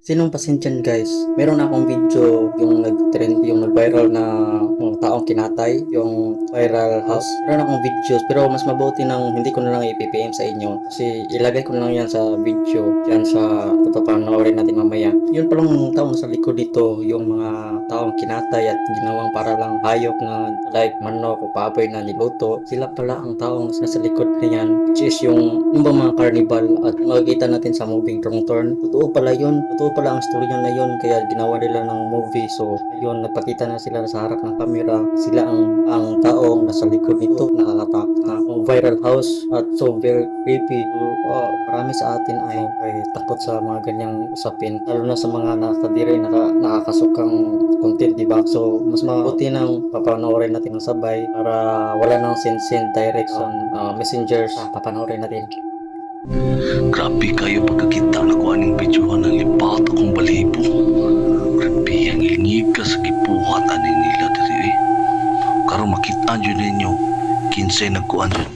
Sinong pasyent yan guys? Meron akong video yung nag-trend, yung nag-viral na mga taong kinatay, yung viral house. Meron akong videos pero mas mabuti nang hindi ko na lang i-PPM sa inyo kasi ilagay ko na lang yan sa video dyan sa papanoorin natin mamaya. Yun palang taong sa likod dito, yung mga taong kinatay at ginawang para lang hayop na like manok o baboy na niluto. Sila pala ang taong nasa likod na yan, which is yung bang mga carnival at makikita natin sa moving wrong turn. Totoo pala yun. Totoo pala ang storya na yun kaya ginawa nila ng movie. So ayun, nagpakita na sila sa harap ng camera. Sila ang taong nasa likod nito. Nakakatakot. Viral house at so very creepy. Marami sa atin ay takot sa mga ganyang usapin. Lalo na sa mga nakadiri nakakasukang content, diba? So mas mabuti nang papanoorin natin ng sabay para wala nang send direction messengers. Papanoorin natin. Grabe kayo pagkakita na ko aning videohan ng lipat akong balibo. Grabe ang ingig ka sa gipuhat aning nila diri eh. Karon makitaan yun ninyo, kinsay nagkuhan yun.